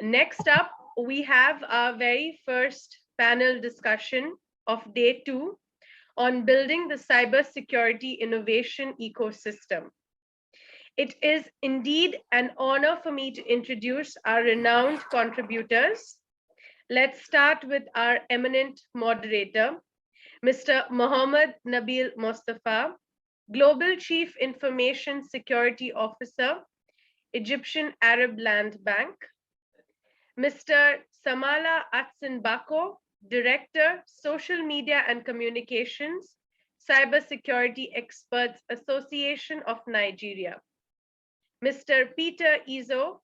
Next up, we have our very first panel discussion of day 2 on building the cybersecurity innovation ecosystem. It is indeed an honor for me to introduce our renowned contributors. Let's start with our eminent moderator, Mr. Mohamed Nabil Mostafa, Global Chief Information Security Officer, Egyptian Arab Land Bank, Mr. Samala Atsinbako, Director, Social Media and Communications, Cybersecurity Experts Association of Nigeria, Mr. Peter Izzo,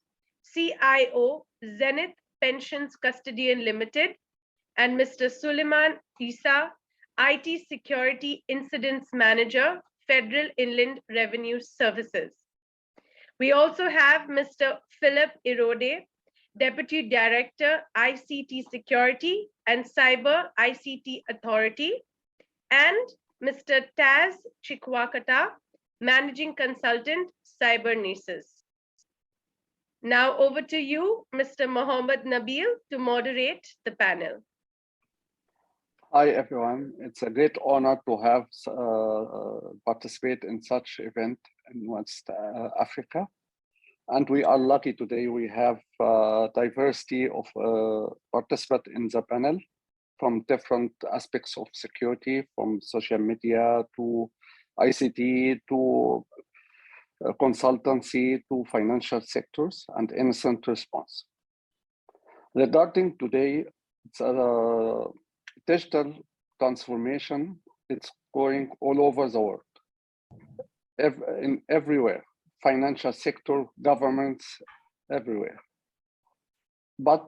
CIO, Zenith Pensions Custodian Limited, and Mr. Suleiman Isah, IT Security Incidence Manager, Federal Inland Revenue Services. We also have Mr. Philip Irode, Deputy Director, ICT Security and Cyber ICT Authority, and Mr. Taz Chikwakwata, Managing Consultant, CYBERNESIS. Now over to you, Mr. Mohamed Nabil, to moderate the panel. Hi, everyone. It's a great honor to have participate in such event in West Africa. And we are lucky today. We have diversity of participants in the panel from different aspects of security, from social media to ICT to consultancy to financial sectors and instant response. Regarding today, it's digital transformation. It's going all over the world, everywhere. Financial sector, governments, everywhere. But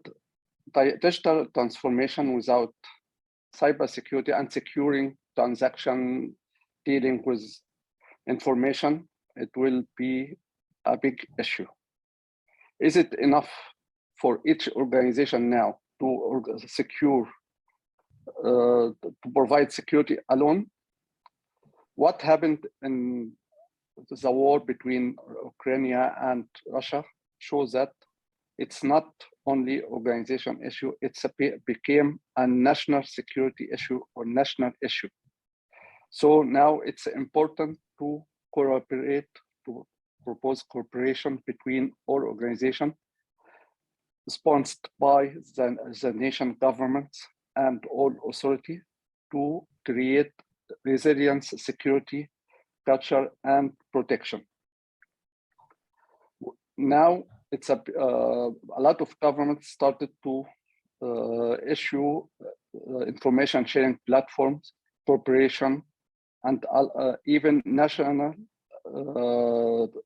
digital transformation without cybersecurity and securing transaction, dealing with information, it will be a big issue. Is it enough for each organization now to secure, to provide security alone? What happened in the war between Ukraine and Russia shows that it's not only organization issue, became a national security issue or national issue. So now it's important to cooperate, to propose cooperation between all organizations, sponsored by the nation governments and all authority to create resilience, security, culture, and protection. Now, it's a lot of governments started to issue information sharing platforms, cooperation, and even national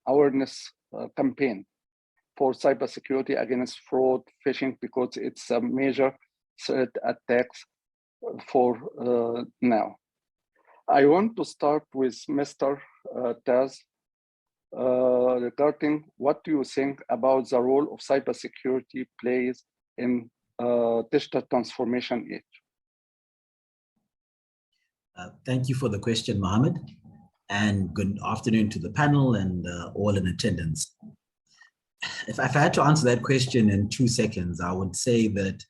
awareness campaign for cybersecurity against fraud, phishing, because it's a major threat attacks for now. I want to start with Mr. Taz regarding what do you think about the role of cybersecurity plays in digital transformation age? Thank you for the question, Mohamed, and good afternoon to the panel and all in attendance. If I had to answer that question in 2 seconds, I would say that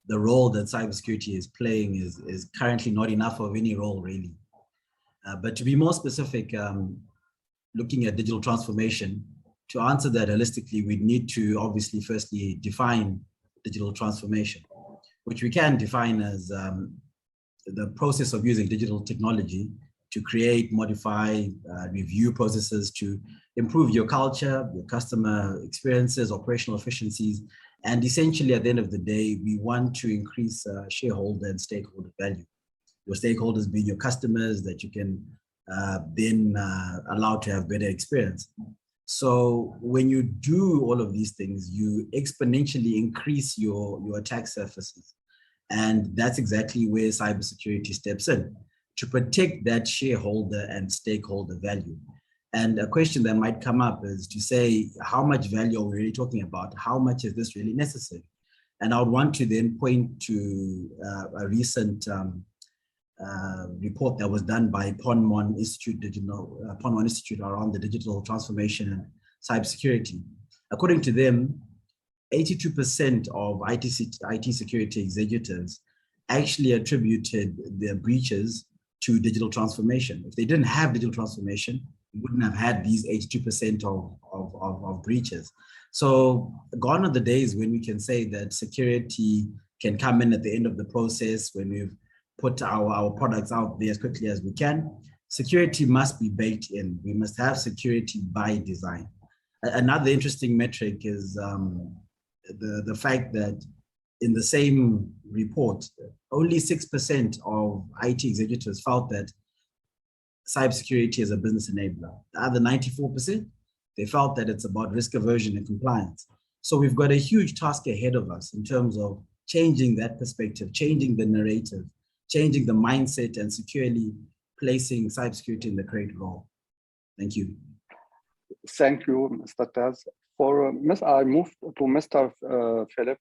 the role that cybersecurity is playing is currently not enough of any role, really. But to be more specific, looking at digital transformation, to answer that holistically, we need to obviously firstly define digital transformation, which we can define as the process of using digital technology to create, modify, review processes to improve your culture, your customer experiences, operational efficiencies, and essentially at the end of the day, we want to increase shareholder and stakeholder value. Your stakeholders being your customers that you can then allow to have better experience. So when you do all of these things, you exponentially increase your attack surfaces. And that's exactly where cybersecurity steps in, to protect that shareholder and stakeholder value. And a question that might come up is to say, how much value are we really talking about? How much is this really necessary? And I would want to then point to a recent report that was done by Ponmon Institute around the digital transformation and cybersecurity. According to them, 82% of IT security executives actually attributed their breaches to digital transformation. If they didn't have digital transformation, we wouldn't have had these 82% of breaches. So gone are the days when we can say that security can come in at the end of the process when we've put our products out there as quickly as we can. Security must be baked in. We must have security by design. Another interesting metric is the fact that in the same report, only 6% of IT executives felt that cybersecurity is a business enabler. The other 94%, they felt that it's about risk aversion and compliance. So we've got a huge task ahead of us in terms of changing that perspective, changing the narrative, changing the mindset, and securely placing cybersecurity in the correct role. Thank you. Thank you, Mr. Taz. I move to Mr. Philip,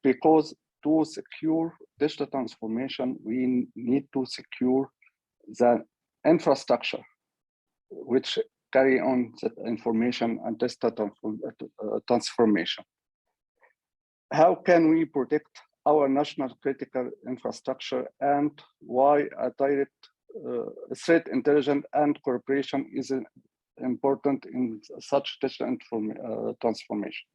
because to secure digital transformation, we need to secure the infrastructure which carry on the information and digital transformation. How can we protect our national critical infrastructure, and why a direct threat intelligence and cooperation is important in such digital transformation?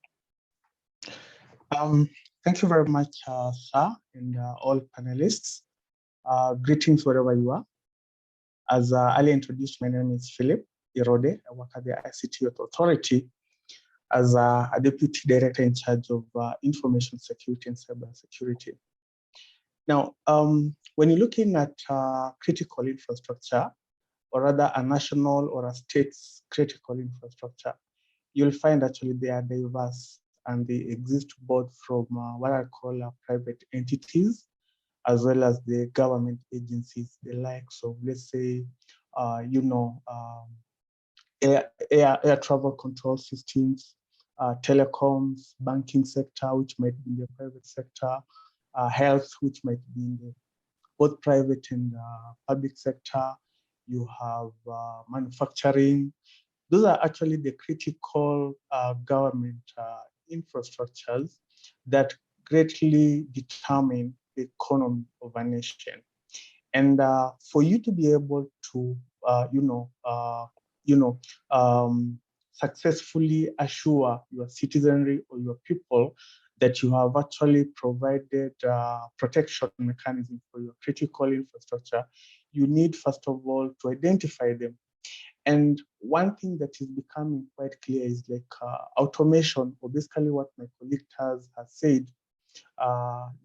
Thank you very much, sir, and all panelists. Greetings wherever you are. As earlier introduced, my name is Philip Irode. I work at the ICT Youth Authority as a Deputy Director in charge of Information Security and Cybersecurity. Now, when you're looking at critical infrastructure, or rather a national or a state's critical infrastructure, you'll find actually they are diverse and they exist both from what I call private entities, as well as the government agencies, the likes of, let's say, air travel control systems, telecoms, banking sector, which might be in the private sector, health, which might be in the both private and public sector. You have manufacturing. Those are actually the critical government infrastructures that greatly determine the economy of a nation. And for you to be able to, successfully assure your citizenry or your people that you have actually provided protection mechanism for your critical infrastructure, you need, first of all, to identify them. And one thing that is becoming quite clear is like automation, or basically what my colleague has said,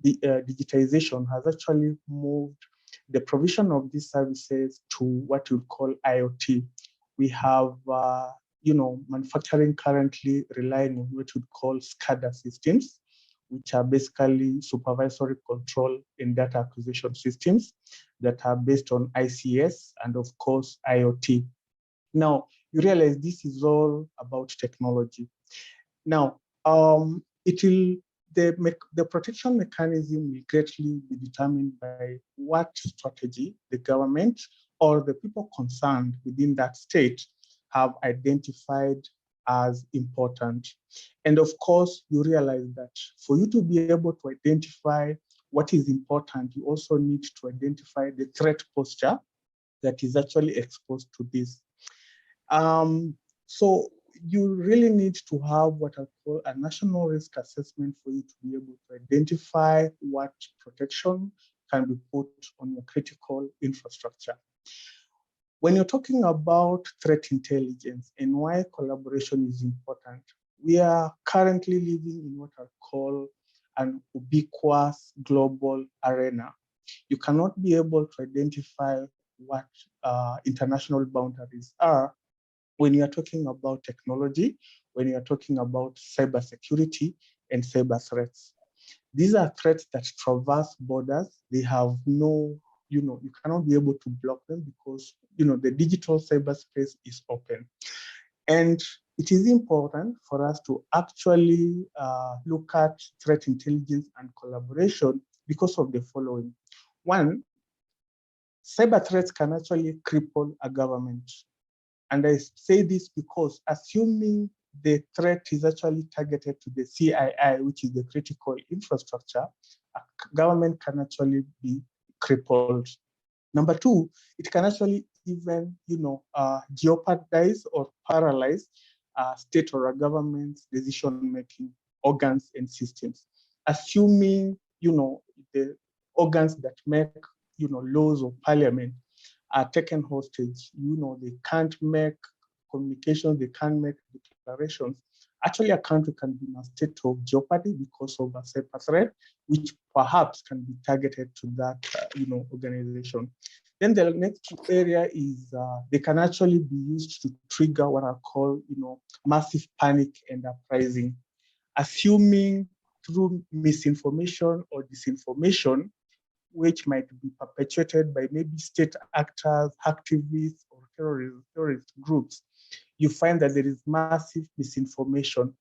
the digitization has actually moved the provision of these services to what you call IoT. We have, manufacturing currently relying on what you call SCADA systems, which are basically supervisory control and data acquisition systems that are based on ICS and, of course, IoT. Now, you realize this is all about technology. Now, the protection mechanism will greatly be determined by what strategy the government or the people concerned within that state have identified as important. And of course, you realize that for you to be able to identify what is important, you also need to identify the threat posture that is actually exposed to this. So you really need to have what I call a national risk assessment for you to be able to identify what protection can be put on your critical infrastructure. When you're talking about threat intelligence and why collaboration is important, we are currently living in what I call an ubiquitous global arena. You cannot be able to identify what international boundaries are when you're talking about technology, when you're talking about cybersecurity and cyber threats. These are threats that traverse borders. They have no, you cannot be able to block them because, the digital cyberspace is open. And it is important for us to actually look at threat intelligence and collaboration because of the following. One, cyber threats can actually cripple a government. And I say this because assuming the threat is actually targeted to the CII, which is the critical infrastructure, a government can actually be crippled. Number two, it can actually even, jeopardize or paralyze state or a government's decision-making organs and systems. Assuming, the organs that make, laws of parliament are taken hostage, they can't make communications, they can't make declarations. Actually, a country can be in a state of jeopardy because of a cyber threat, which perhaps can be targeted to that, organization. Then the next area is they can actually be used to trigger what I call, massive panic and uprising, assuming through misinformation or disinformation, which might be perpetuated by maybe state actors, activists, or terrorist groups. You find that there is massive misinformation.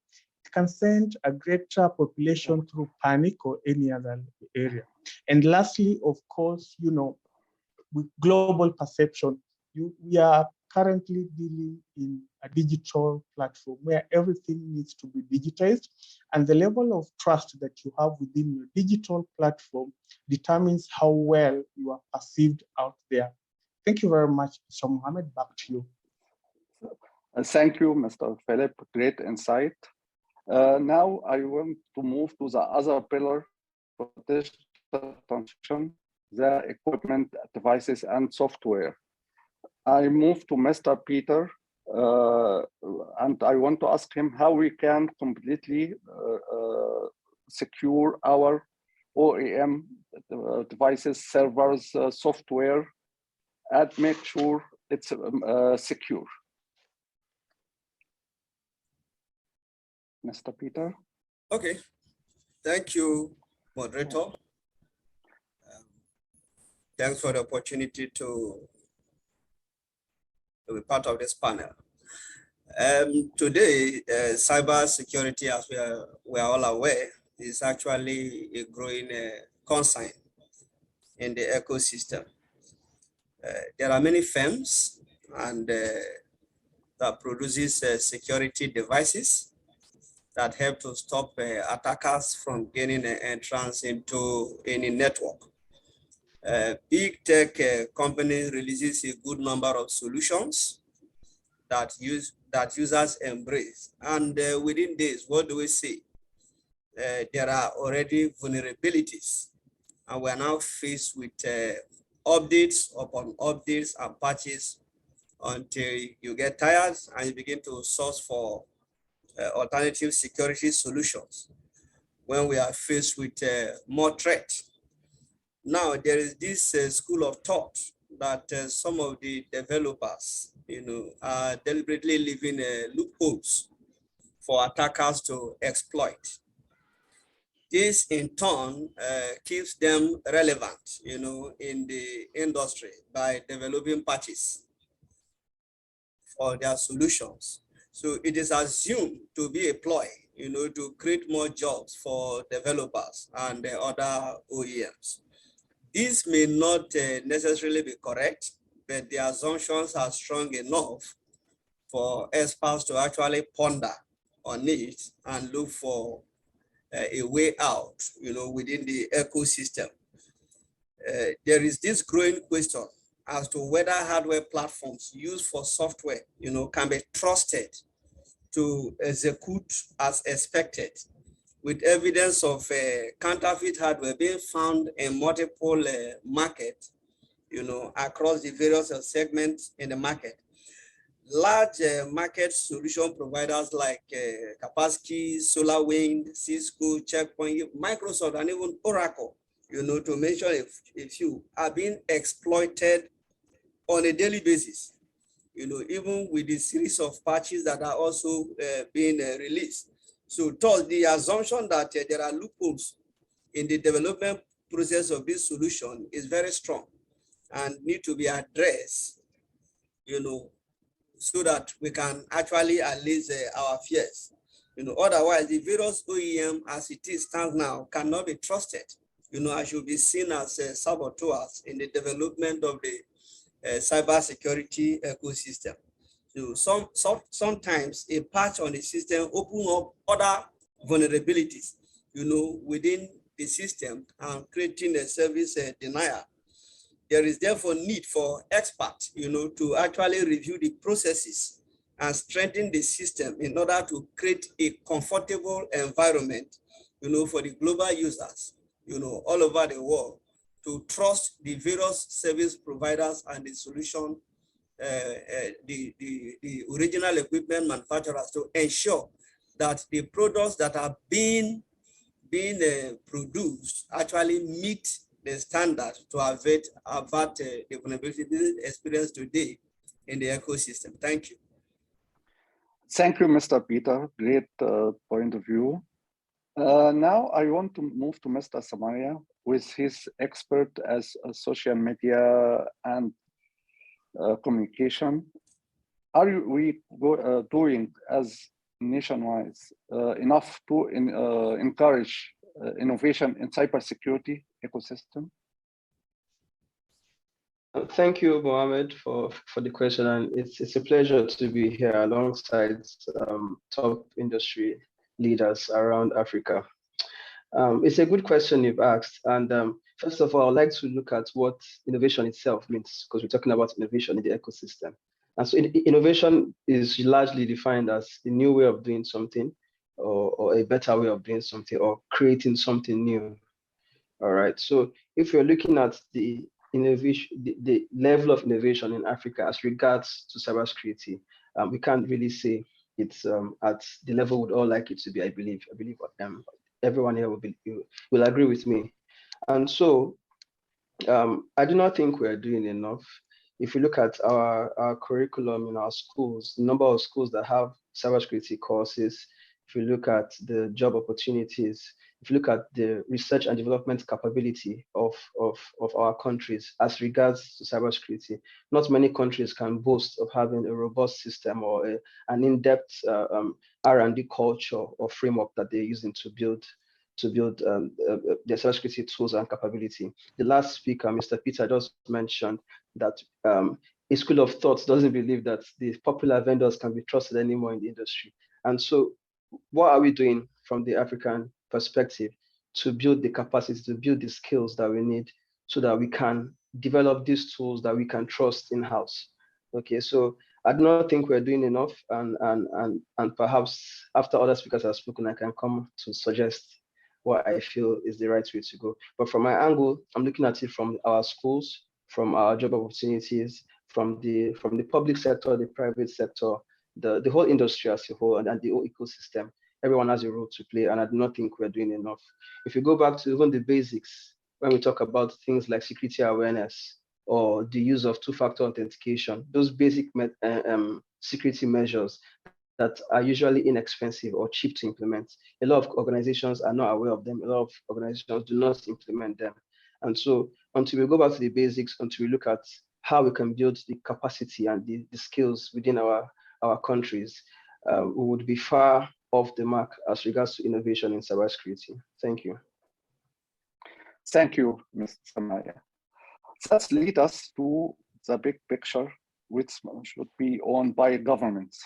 It can send a greater population through panic or any other area. And lastly, of course, with global perception, we are currently dealing in a digital platform where everything needs to be digitized, and the level of trust that you have within your digital platform determines how well you are perceived out there. Thank you very much, Mr. Mohamed. Back to you. Thank you, Mr. Philip. Great insight. Now I want to move to the other pillar for digital transformation, the equipment, devices, and software. I move to Mr. Peter, and I want to ask him how we can completely secure our OEM devices, servers, software, and make sure it's secure. Mr. Peter. Okay, thank you, moderator. Thanks for the opportunity to be part of this panel. Today, cybersecurity, as we are all aware, is actually a growing concern in the ecosystem. There are many firms and that produces security devices that help to stop attackers from gaining an entrance into any network. Big tech companies releases a good number of solutions that users embrace, and within days, what do we see? There are already vulnerabilities, and we are now faced with updates upon updates and patches until you get tired and you begin to source for alternative security solutions when we are faced with more threat. Now, there is this school of thought that some of the developers, are deliberately leaving loopholes for attackers to exploit. This, in turn, keeps them relevant, in the industry by developing patches for their solutions. So it is assumed to be a ploy, to create more jobs for developers and other OEMs. This may not necessarily be correct, but the assumptions are strong enough for experts to actually ponder on it and look for a way out, within the ecosystem. There is this growing question as to whether hardware platforms used for software, can be trusted to execute as expected, with evidence of counterfeit hardware being found in multiple markets, across the various segments in the market. Large market solution providers like Kaspersky, SolarWind, Cisco, Checkpoint, Microsoft, and even Oracle, to mention a few, are being exploited on a daily basis, even with the series of patches that are also being released. So thus, the assumption that there are loopholes in the development process of this solution is very strong and need to be addressed, so that we can actually allay our fears. Otherwise, the various OEM as it stands now cannot be trusted. I should be seen as saboteurs in the development of the cybersecurity ecosystem. Sometimes a patch on the system open up other vulnerabilities, within the system and creating a service denial. There is therefore need for experts, to actually review the processes and strengthen the system in order to create a comfortable environment, for the global users, all over the world to trust the various service providers and the solution, the original equipment manufacturers, to ensure that the products that are being produced actually meet the standard to avert the vulnerability experienced today in the ecosystem. Thank you. Thank you, Mr. Peter. Great point of view. Now I want to move to Mr. Samaria with his expert as social media and communication. Are we doing as nationwide enough to encourage innovation in cybersecurity ecosystem? Thank you, Mohamed, for the question, and it's a pleasure to be here alongside top industry leaders around Africa. It's a good question you've asked, and first of all, I'd like to look at what innovation itself means, because we're talking about innovation in the ecosystem. And so innovation is largely defined as a new way of doing something, or a better way of doing something, or creating something new. All right, so if you're looking at the innovation, the level of innovation in Africa as regards to cybersecurity, we can't really say it's at the level we'd all like it to be. I believe everyone here will agree with me. And so I do not think we're doing enough. If you look at our curriculum in our schools, the number of schools that have cybersecurity courses, if you look at the job opportunities, if you look at the research and development capability of our countries as regards to cybersecurity, not many countries can boast of having a robust system or an in-depth R&D culture or framework that they're using to build their cybersecurity tools and capability. The last speaker, Mr. Peter, just mentioned that a school of thought doesn't believe that the popular vendors can be trusted anymore in the industry. And so what are we doing from the African perspective to build the capacity, to build the skills that we need so that we can develop these tools that we can trust in-house? Okay, so I do not think we're doing enough, and perhaps after other speakers have spoken, I can come to suggest what I feel is the right way to go. But from my angle, I'm looking at it from our schools, from our job opportunities, from the public sector, the private sector, the whole industry as a whole, and the whole ecosystem. Everyone has a role to play, and I do not think we're doing enough. If you go back to even the basics, when we talk about things like security awareness or the use of two-factor authentication, those basic security measures that are usually inexpensive or cheap to implement, a lot of organizations are not aware of them. A lot of organizations do not implement them. And so until we go back to the basics, until we look at how we can build the capacity and the skills within our countries, we would be far off the mark as regards to innovation in cybersecurity. Thank you. Thank you, Mr. Samaya. That leads us to the big picture, which should be owned by governments.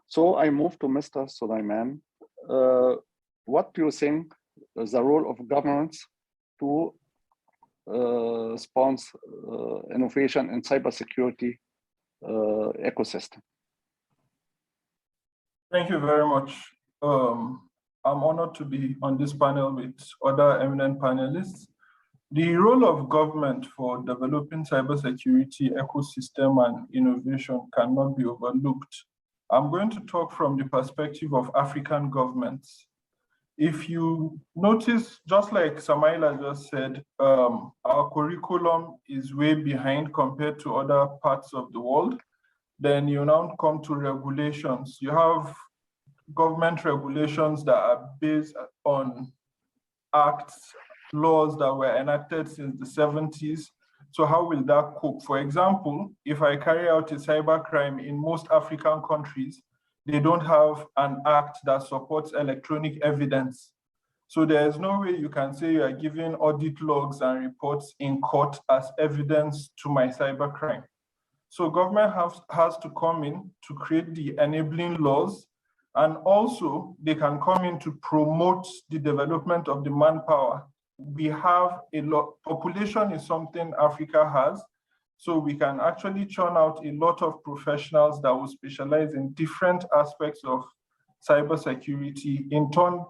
So I move to Mr. Suleiman. What do you think is the role of governments to sponsor innovation in cybersecurity ecosystem? Thank you very much. I'm honored to be on this panel with other eminent panelists. The role of government for developing cybersecurity ecosystem and innovation cannot be overlooked. I'm going to talk from the perspective of African governments. If you notice, just like Samaila just said, our curriculum is way behind compared to other parts of the world. Then you now come to regulations. You have government regulations that are based on acts, laws that were enacted since the 70s. So how will that cope? For example, if I carry out a cybercrime in most African countries, they don't have an act that supports electronic evidence. So there's no way you can say you are giving audit logs and reports in court as evidence to my cybercrime. So government has to come in to create the enabling laws, and also they can come in to promote the development of the manpower. We have a lot, population is something Africa has, so we can actually churn out a lot of professionals that will specialize in different aspects of cybersecurity. In turn,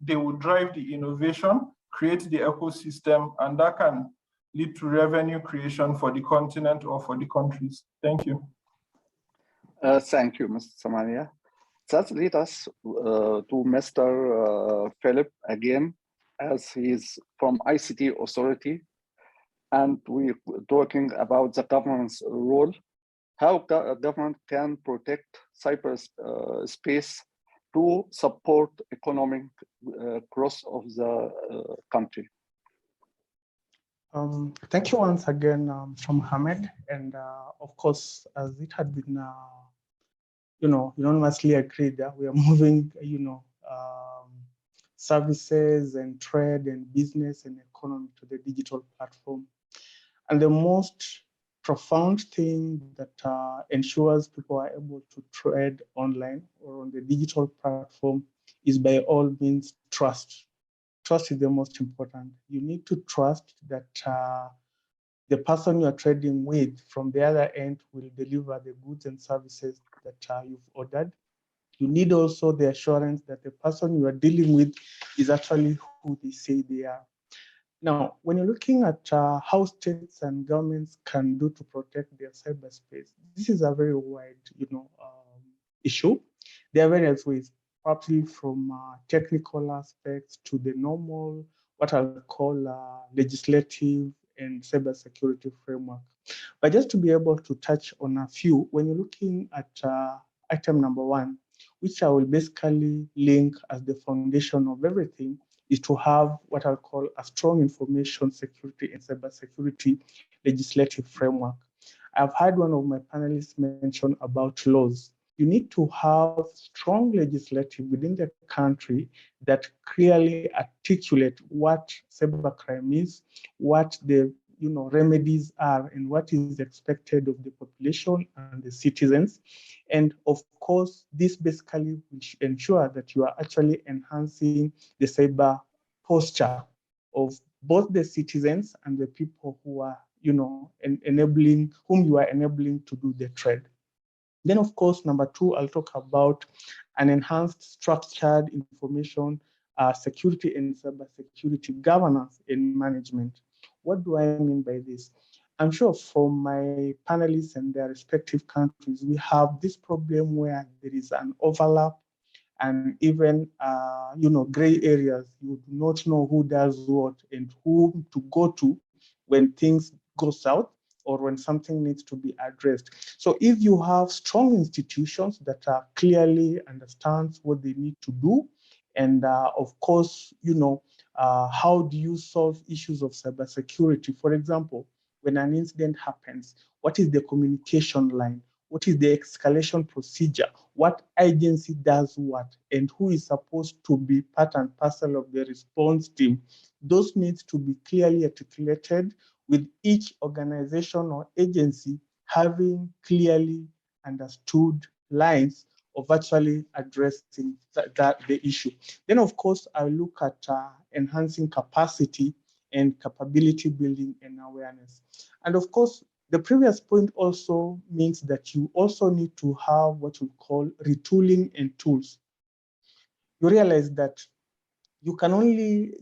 they will drive the innovation, create the ecosystem, and that can lead to revenue creation for the continent or for the countries. Thank you. Thank you, Mr. Samania. That leads us to Mr. Philip again, as he's from ICT Authority, and we're talking about the government's role, how government can protect cyberspace to support economic growth of the country. Thank you once again, Mohamed, and of course, as it had been, unanimously agreed that we are moving, services and trade and business and economy to the digital platform. And the most profound thing that ensures people are able to trade online or on the digital platform is by all means trust. Trust is the most important. You need to trust that the person you are trading with from the other end will deliver the goods and services that you've ordered. You need also the assurance that the person you are dealing with is actually who they say they are. Now, when you're looking at how states and governments can do to protect their cyberspace, this is a very wide, issue. There are various ways, probably from technical aspects to the normal, what I'll call legislative and cybersecurity framework. But just to be able to touch on a few, when you're looking at item number 1, which I will basically link as the foundation of everything, is to have what I'll call a strong information security and cybersecurity legislative framework. I've had one of my panelists mention about laws. You need to have strong legislative within the country that clearly articulate what cybercrime is, what the remedies are, and what is expected of the population and the citizens. And of course, this basically will ensure that you are actually enhancing the cyber posture of both the citizens and the people who are, enabling, whom you are enabling to do the trade. Then, of course, number 2, I'll talk about an enhanced structured information security and cybersecurity governance and management. What do I mean by this? I'm sure from my panelists and their respective countries, we have this problem where there is an overlap and even, gray areas. You do not know who does what and who to go to when things go south or when something needs to be addressed. So if you have strong institutions that are clearly understands what they need to do, and of course, how do you solve issues of cybersecurity? For example, when an incident happens, what is the communication line? What is the escalation procedure? What agency does what? And who is supposed to be part and parcel of the response team? Those needs to be clearly articulated, with each organization or agency having clearly understood lines of actually addressing the issue. Then, of course, I look at enhancing capacity and capability building and awareness. And of course, the previous point also means that you also need to have what we call retooling and tools. You realize that you can only,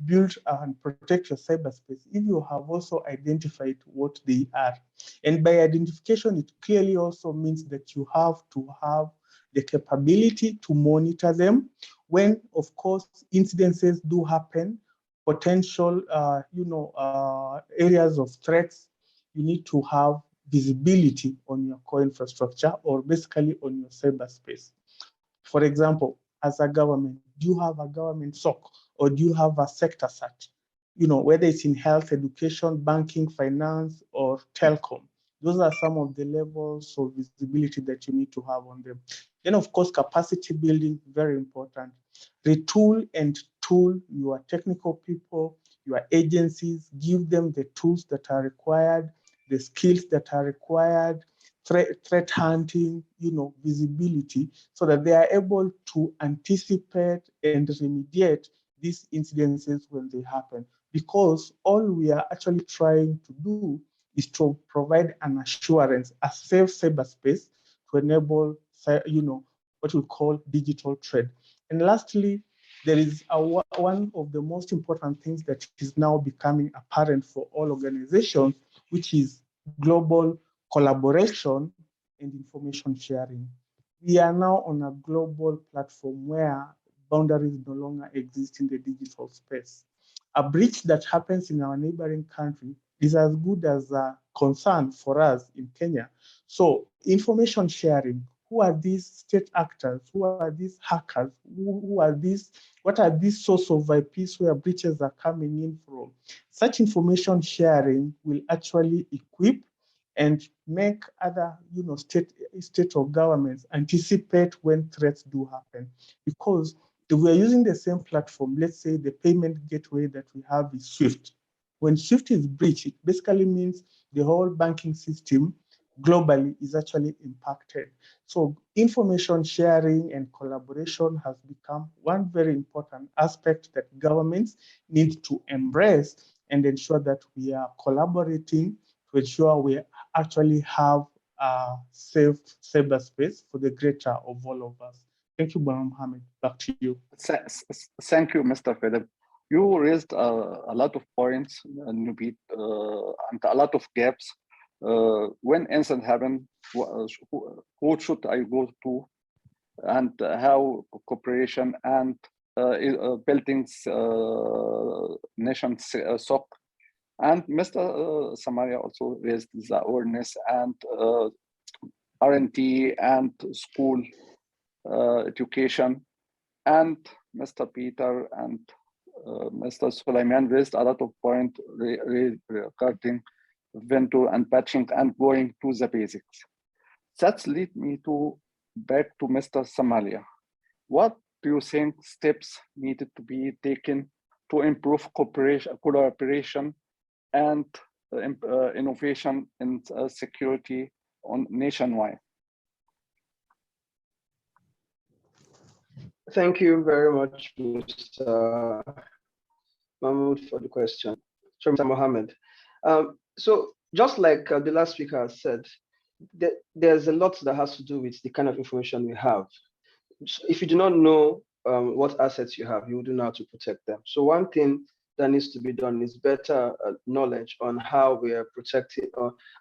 build and protect your cyberspace if you have also identified what they are. And by identification, it clearly also means that you have to have the capability to monitor them when, of course, incidences do happen, potential, areas of threats. You need to have visibility on your core infrastructure or basically on your cyberspace. For example, as a government, do you have a government SOC or do you have a sector SAT? Whether it's in health, education, banking, finance, or telecom. Those are some of the levels of visibility that you need to have on them. Then, of course, capacity building, very important. Retool and tool your technical people, your agencies, give them the tools that are required, the skills that are required, threat hunting, visibility, so that they are able to anticipate and remediate these incidences when they happen. Because all we are actually trying to do is to provide an assurance, a safe cyberspace to enable, what we call digital trade. And lastly, there is one of the most important things that is now becoming apparent for all organizations, which is global collaboration and information sharing. We are now on a global platform where boundaries no longer exist in the digital space. A breach that happens in our neighboring country is as good as a concern for us in Kenya. So information sharing, who are these state actors? Who are these hackers? Who are these? What are these source of IPs where breaches are coming in from? Such information sharing will actually equip and make other, state of governments anticipate when threats do happen. Because if we are using the same platform, let's say the payment gateway that we have is SWIFT. When SWIFT is breached, it basically means the whole banking system globally is actually impacted. So information sharing and collaboration has become one very important aspect that governments need to embrace and ensure that we are collaborating to ensure we actually have a safe cyberspace for the greater of all of us. Thank you, Mohamed. Back to you. Thank you, Mr. Philip. You raised a lot of points, Nabil, and a lot of gaps. When incident happen, who should I go to, and how cooperation and building nation SOC. And Mr. Samaria also raised the awareness and R&D and school education. And Mr. Peter and Mr. Suleiman raised a lot of points regarding vendor and patching and going to the basics. That leads me back to Mr. Samaria. What do you think steps needed to be taken to improve collaboration and innovation in security nationwide? Thank you very much, Mr. Mahmoud, for the question. Sorry, Mr. Mohamed. So just like the last speaker said, there's a lot that has to do with the kind of information we have. So if you do not know what assets you have, you wouldn't know how to protect them. So one thing that needs to be done is better knowledge on how we are protecting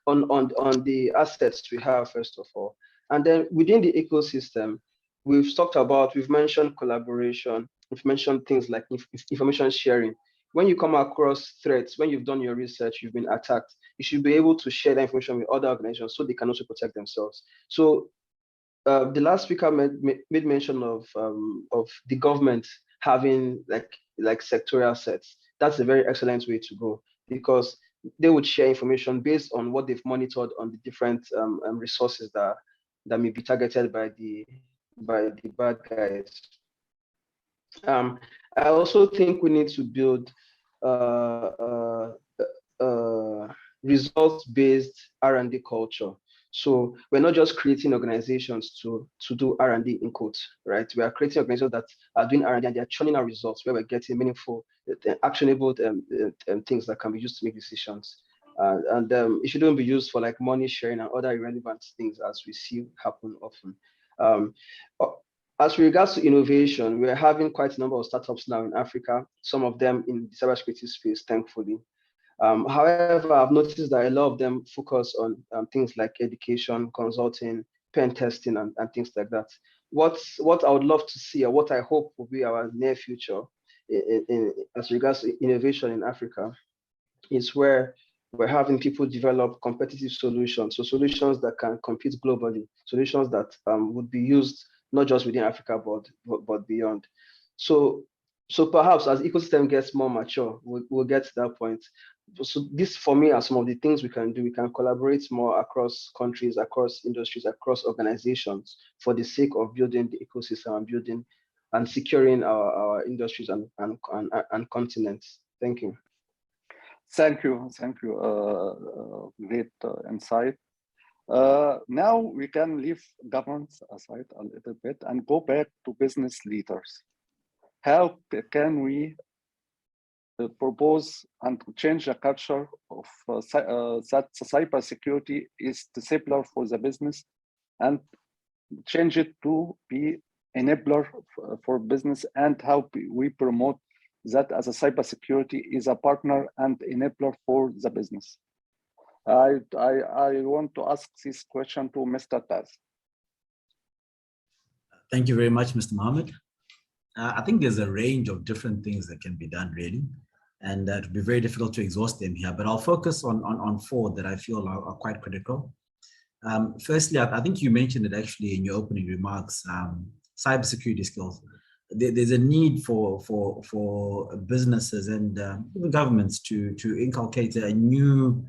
on the assets we have, first of all. And then within the ecosystem, we've mentioned collaboration, we've mentioned things like information sharing. When you come across threats, when you've done your research, you've been attacked, you should be able to share that information with other organizations so they can also protect themselves. So the last speaker made mention of the government having like sectorial sets. That's a very excellent way to go, because they would share information based on what they've monitored on the different resources that may be targeted by the bad guys. I also think we need to build results-based R&D culture. So we're not just creating organizations to do R&D in quotes, right? We are creating organizations that are doing R&D and they're churning out results where we're getting meaningful, actionable things that can be used to make decisions. And it shouldn't be used for like money sharing and other irrelevant things as we see happen often. As regards to innovation, we're having quite a number of startups now in Africa, some of them in the cybersecurity space, thankfully. However, I've noticed that a lot of them focus on things like education, consulting, pen testing, and things like that. What I would love to see, or what I hope will be our near future as regards to innovation in Africa, is where we're having people develop competitive solutions, so solutions that can compete globally, solutions that would be used not just within Africa, but beyond. So perhaps as ecosystem gets more mature, we'll get to that point. So this, for me, are some of the things we can do. We can collaborate more across countries, across industries, across organizations for the sake of building the ecosystem and building and securing our industries and continents. Thank you. Thank you. Great insight. Now we can leave governance aside a little bit and go back to business leaders. How can we propose and change the culture of that cybersecurity is disabler for the business and change it to be enabler for business, and how we promote that as a cybersecurity is a partner and enabler for the business? I want to ask this question to Mr. Taz. Thank you very much, Mr. Mohamed. I think there's a range of different things that can be done, really, and it would be very difficult to exhaust them here, but I'll focus on four that I feel are quite critical. Firstly, I think you mentioned it actually in your opening remarks, cybersecurity skills. There's a need for businesses and even governments to inculcate a new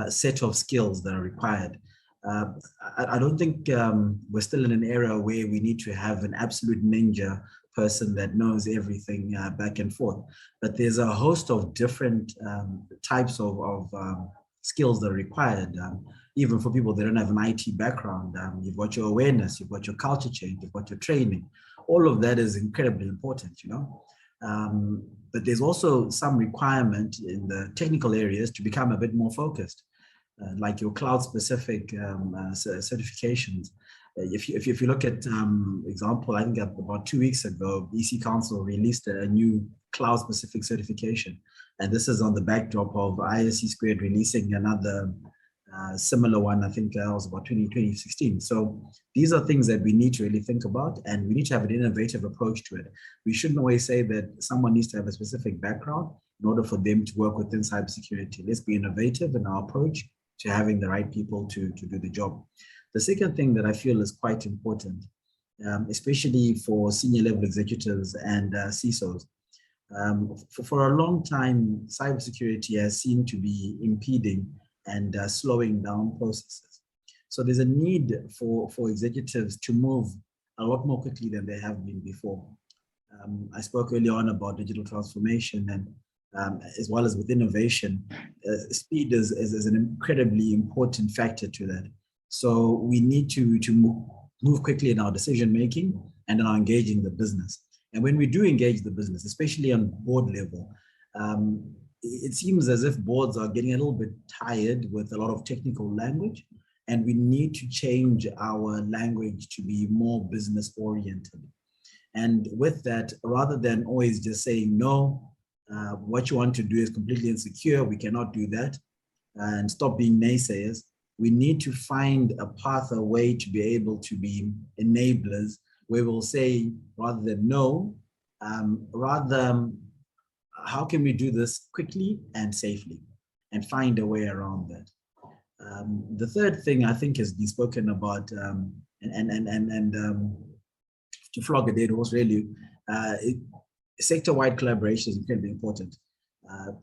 set of skills that are required. I don't think we're still in an era where we need to have an absolute ninja person that knows everything back and forth, but there's a host of different types of skills that are required, even for people that don't have an IT background. You've got your awareness, you've got your culture change, you've got your training. All of that is incredibly important, you know. But there's also some requirement in the technical areas to become a bit more focused, like your cloud-specific certifications. If you look at example, I think about 2 weeks ago, EC Council released a new cloud-specific certification, and this is on the backdrop of ISC² releasing another similar one. I think it was about 2016. So these are things that we need to really think about, and we need to have an innovative approach to it. We shouldn't always say that someone needs to have a specific background in order for them to work within cybersecurity. Let's be innovative in our approach to having the right people to do the job. The second thing that I feel is quite important, especially for senior level executives and CISOs, for a long time, cybersecurity has seemed to be impeding and slowing down processes. So there's a need for executives to move a lot more quickly than they have been before. I spoke earlier on about digital transformation, and as well as with innovation, speed is an incredibly important factor to that. So we need to move quickly in our decision making and in our engaging the business. And when we do engage the business, especially on board level, it seems as if boards are getting a little bit tired with a lot of technical language, and we need to change our language to be more business oriented. And with that, rather than always just saying, no, what you want to do is completely insecure, we cannot do that, and stop being naysayers, we need to find a path, a way to be able to be enablers, where we'll say, rather than no, how can we do this quickly and safely, and find a way around that. The third thing I think has been spoken about, to flog a dead horse really, sector-wide collaboration is incredibly important.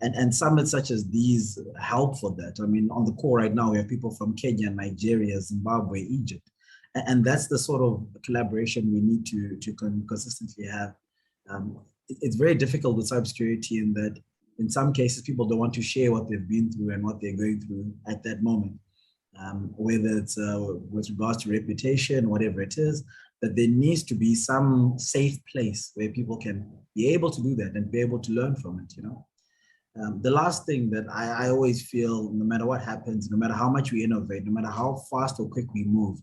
And summits such as these help for that. I mean, on the core right now, we have people from Kenya, Nigeria, Zimbabwe, Egypt. And that's the sort of collaboration we need to consistently have. It's very difficult with cybersecurity in that in some cases, people don't want to share what they've been through and what they're going through at that moment. Whether it's with regards to reputation, whatever it is, that there needs to be some safe place where people can be able to do that and be able to learn from it, you know. The last thing that I always feel, no matter what happens, no matter how much we innovate, no matter how fast or quick we move,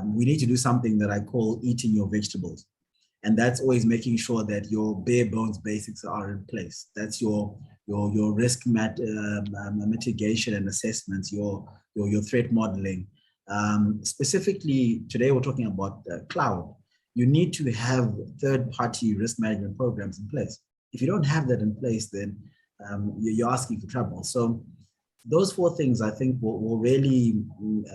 we need to do something that I call eating your vegetables. And that's always making sure that your bare bones basics are in place. That's your risk mitigation and assessments, your threat modeling. Specifically, today we're talking about cloud. You need to have third-party risk management programs in place. If you don't have that in place, then you're asking for trouble. So those four things, I think, will really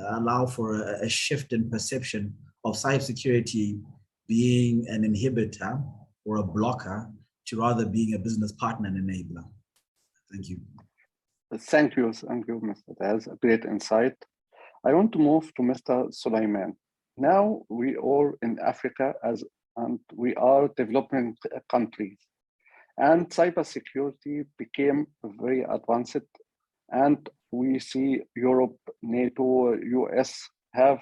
allow for a shift in perception of cybersecurity being an inhibitor or a blocker to rather being a business partner and enabler. Thank you. Thank you, Mr. Taz. A great insight. I want to move to Mr. Suleiman. Now we are in Africa and we are developing countries, and cybersecurity became very advanced, and we see Europe, NATO, US have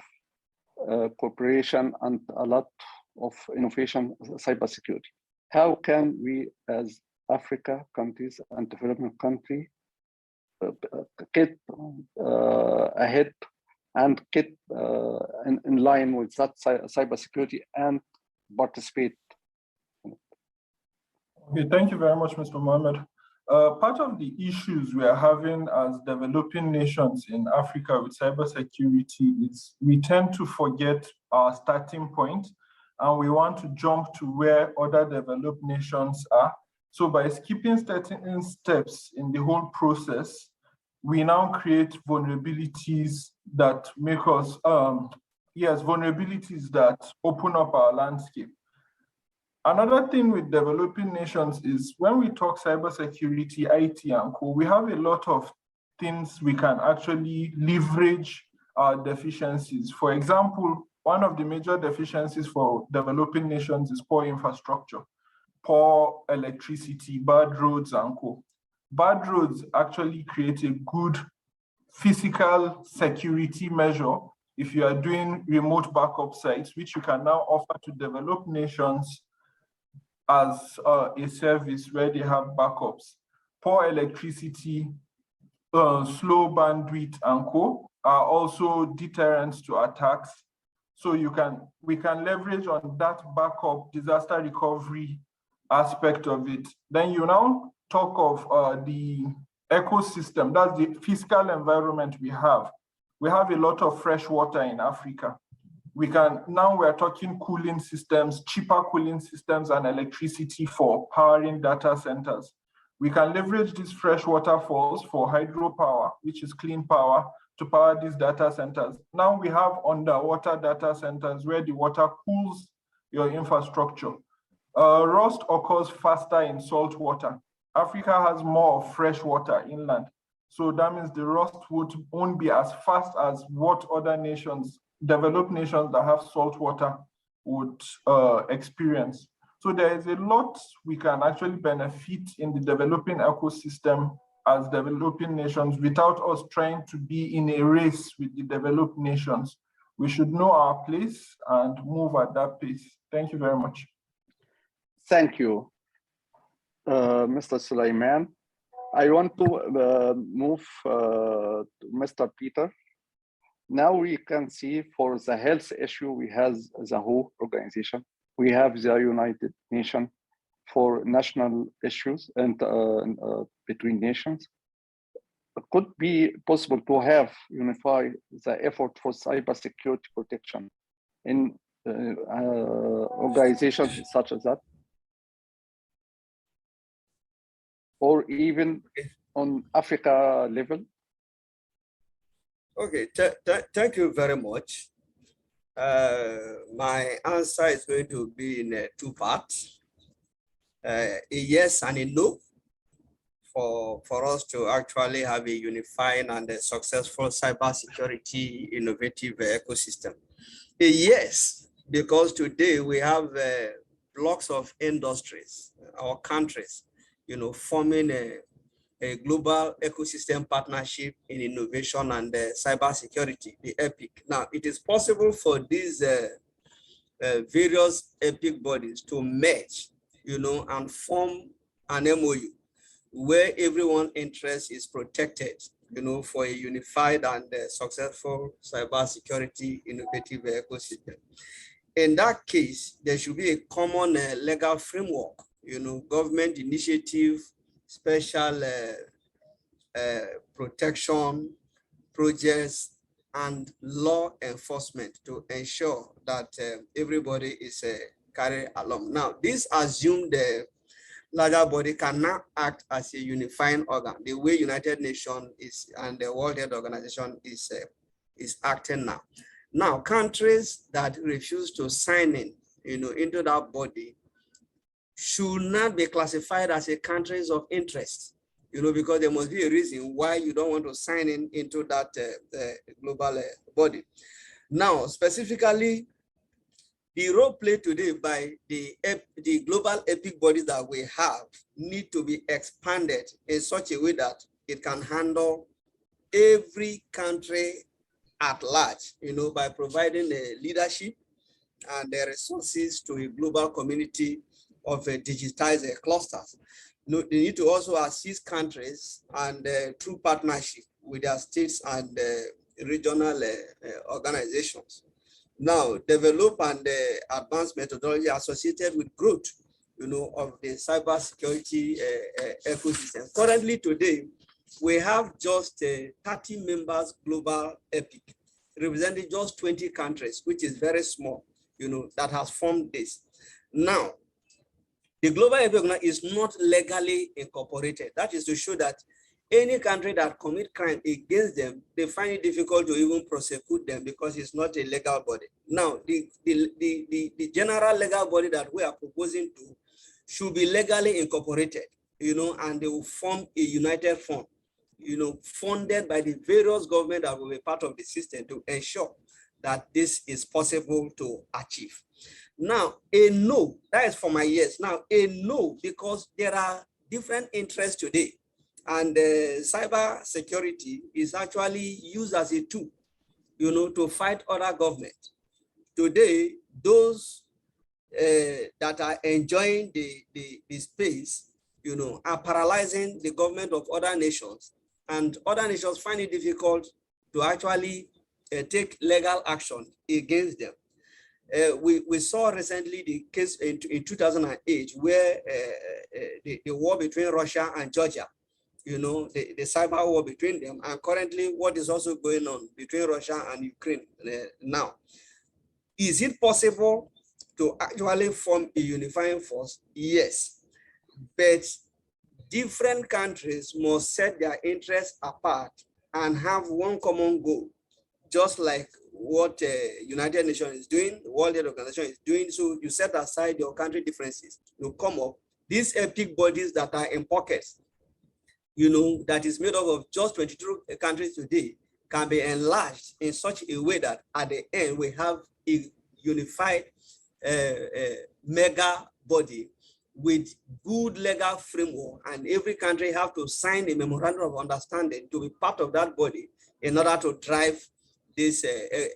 cooperation and a lot of innovation cybersecurity. How can we as Africa countries and developing country get ahead and get in line with that cybersecurity and participate? Okay, thank you very much, Mr. Mohamed. Part of the issues we are having as developing nations in Africa with cybersecurity is we tend to forget our starting point and we want to jump to where other developed nations are. So by skipping certain steps in the whole process, we now create vulnerabilities that make us, vulnerabilities that open up our landscape. Another thing with developing nations is when we talk cybersecurity, IT and co, we have a lot of things we can actually leverage our deficiencies. For example, one of the major deficiencies for developing nations is poor infrastructure, poor electricity, bad roads and co. Bad roads actually create a good physical security measure if you are doing remote backup sites, which you can now offer to developed nations as a service where they have backups. Poor electricity, slow bandwidth and co are also deterrents to attacks. So we can leverage on that backup disaster recovery aspect of it. Then you now talk of the ecosystem, that's the physical environment we have. We have a lot of fresh water in Africa. Now we're talking cooling systems, cheaper cooling systems and electricity for powering data centers. We can leverage these fresh waterfalls for hydropower, which is clean power, to power these data centers. Now we have underwater data centers where the water cools your infrastructure. Rust occurs faster in salt water. Africa has more fresh water inland. So that means the rust won't be as fast as what other nations, developed nations that have salt water would experience. So there is a lot we can actually benefit in the developing ecosystem as developing nations without us trying to be in a race with the developed nations. We should know our place and move at that pace. Thank you very much. Thank you, Mr. Suleiman. I want to move to Mr. Peter. Now we can see for the health issue, we have the WHO organization. We have the United Nations for national issues and between nations. It could be possible to have unify the effort for cybersecurity protection in organizations such as that, or even on Africa level. Okay, thank you very much. My answer is going to be in two parts, a yes and a no, for us to actually have a unified and a successful cybersecurity innovative ecosystem. A yes, because today we have blocks of industries or countries, forming a global ecosystem partnership in innovation and cybersecurity, the EPIC. Now, it is possible for these various EPIC bodies to merge, and form an MOU where everyone's interest is protected, for a unified and successful cybersecurity innovative ecosystem. In that case, there should be a common legal framework, government initiative, special protection projects, and law enforcement to ensure that everybody is carried along. Now, this assumes the larger body can now act as a unifying organ, the way United Nations is and the World Health Organization is acting now. Now, countries that refuse to sign in, into that body should not be classified as a countries of interest, because there must be a reason why you don't want to sign in into that global body. Now, specifically, the role played today by the global EPIC bodies that we have need to be expanded in such a way that it can handle every country at large, by providing the leadership and the resources to a global community of digitized clusters. They need to also assist countries and through partnership with their states and regional organizations. Now, develop and advance methodology associated with growth, of the cybersecurity ecosystem. Currently today, we have just 30 members global EPIC, representing just 20 countries, which is very small, that has formed this. Now, the global EPIC is not legally incorporated. That is to show that any country that commit crime against them, they find it difficult to even prosecute them because it's not a legal body. Now, the general legal body that we are proposing to should be legally incorporated, and they will form a united front, funded by the various governments that will be part of the system to ensure that this is possible to achieve. Now, a no, that is for my yes. Now, a no, because there are different interests today. And cyber security is actually used as a tool, to fight other governments. Today, those that are enjoying the space, are paralyzing the government of other nations, and other nations find it difficult to actually take legal action against them. We saw recently the case in 2008 where the war between Russia and Georgia, the cyber war between them, and currently what is also going on between Russia and Ukraine now. Is it possible to actually form a unifying force? Yes, but different countries must set their interests apart and have one common goal, just like what United Nations is doing, the World Health Organization is doing. So you set aside your country differences, you come up, these epic bodies that are in pockets, that is made up of just 22 countries today, can be enlarged in such a way that at the end we have a unified mega body with good legal framework, and every country have to sign a memorandum of understanding to be part of that body in order to drive this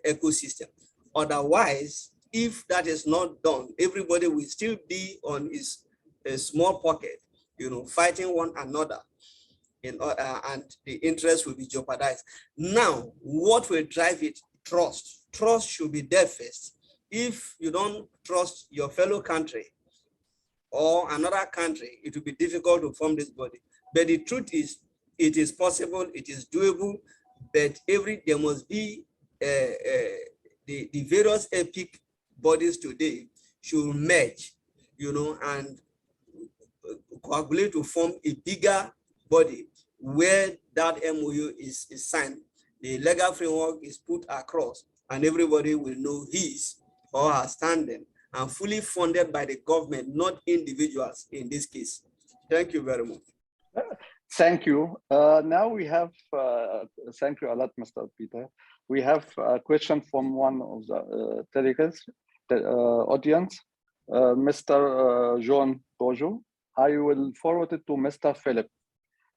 ecosystem. Otherwise, if that is not done, everybody will still be on his small pocket, fighting one another, and the interest will be jeopardized. Now, what will drive it? Trust. Trust should be there first. If you don't trust your fellow country or another country, it will be difficult to form this body. But the truth is, it is possible, it is doable, but there must be the various epic bodies today should merge, and coagulate to form a bigger body where that MOU is signed, the legal framework is put across, and everybody will know his or her standing, and fully funded by the government, not individuals in this case. Thank you very much. Thank you. Now we have, thank you a lot, Mr. Peter. We have a question from one of the delegates, the audience, Mr. John Bojo. I will forward it to Mr. Philip.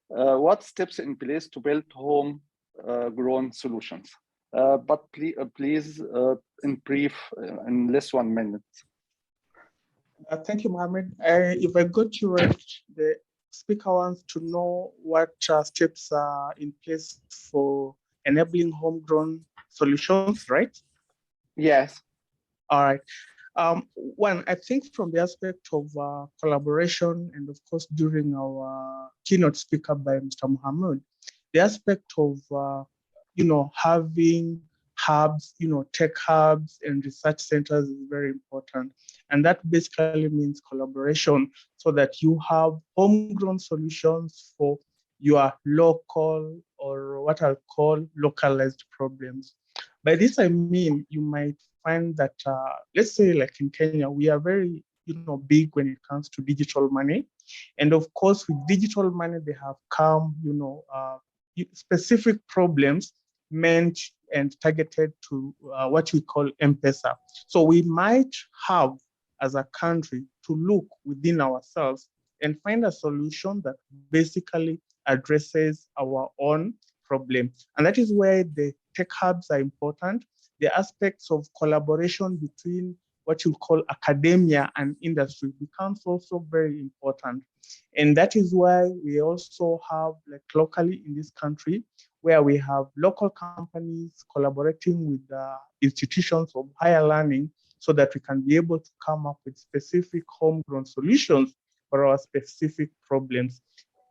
What steps in place to build home-grown solutions? But please, in brief, in less 1 minute. Thank you, Mohamed. If I got you right, the speaker wants to know what steps are in place for enabling homegrown solutions, right? Yes. All right. One, I think from the aspect of collaboration, and of course, during our keynote speaker by Mr. Mohamed, the aspect of, having hubs, tech hubs and research centers is very important. And that basically means collaboration so that you have homegrown solutions for your local, or what I'll call localized problems. By this, I mean, you might find that, let's say like in Kenya, we are very, big when it comes to digital money. And of course, with digital money, they have come, specific problems meant and targeted to what we call M-Pesa. So we might have, as a country, to look within ourselves and find a solution that basically addresses our own problem. And that is where the tech hubs are important. The aspects of collaboration between what you call academia and industry becomes also very important. And that is why we also have, like locally in this country, where we have local companies collaborating with institutions of higher learning so that we can be able to come up with specific homegrown solutions for our specific problems.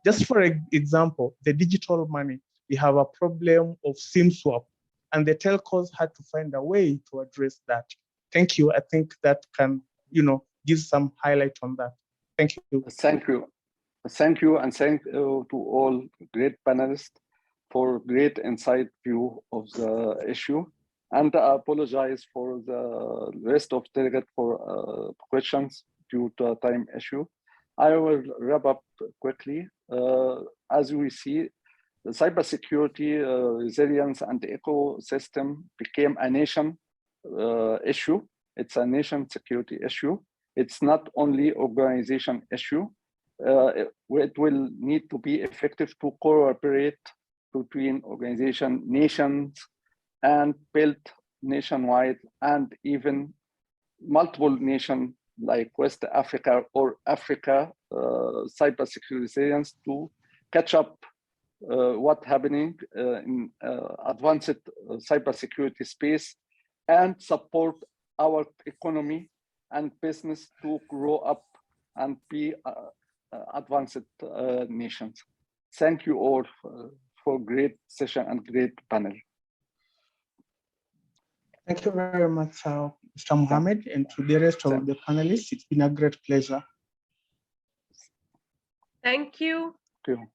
Just for example, the digital money, we have a problem of SIM swap, and the telcos had to find a way to address that. Thank you. I think that can, give some highlight on that. Thank you. Thank you. Thank you, and thank you to all great panelists for great insight view of the issue. And I apologize for the rest of delegates for questions due to a time issue. I will wrap up quickly. As we see, the cybersecurity, resilience, and ecosystem became a nation issue. It's a nation security issue. It's not only organization issue. It will need to be effective to cooperate between organization, nations, and build nationwide, and even multiple nations like West Africa or Africa, cybersecurity resilience to catch up what's happening in advanced cybersecurity space and support our economy and business to grow up and be advanced nations. Thank you all for great session and great panel. Thank you very much, Mr. Mohamed, and to the rest of the panelists. It's been a great pleasure. Thank you. Thank you.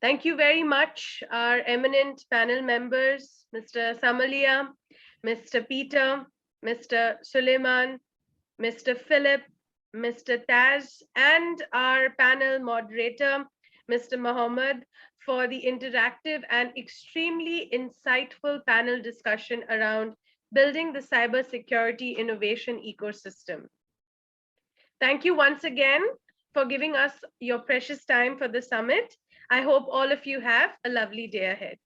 Thank you very much, our eminent panel members, Mr. Samalia, Mr. Peter, Mr. Suleiman, Mr. Philip, Mr. Taz, and our panel moderator, Mr. Mohamed, for the interactive and extremely insightful panel discussion around building the cybersecurity innovation ecosystem. Thank you once again for giving us your precious time for the summit. I hope all of you have a lovely day ahead.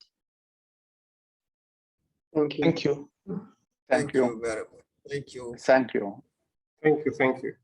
Thank you. Thank you. Thank you very much. Thank you. Thank you. Thank you. Thank you.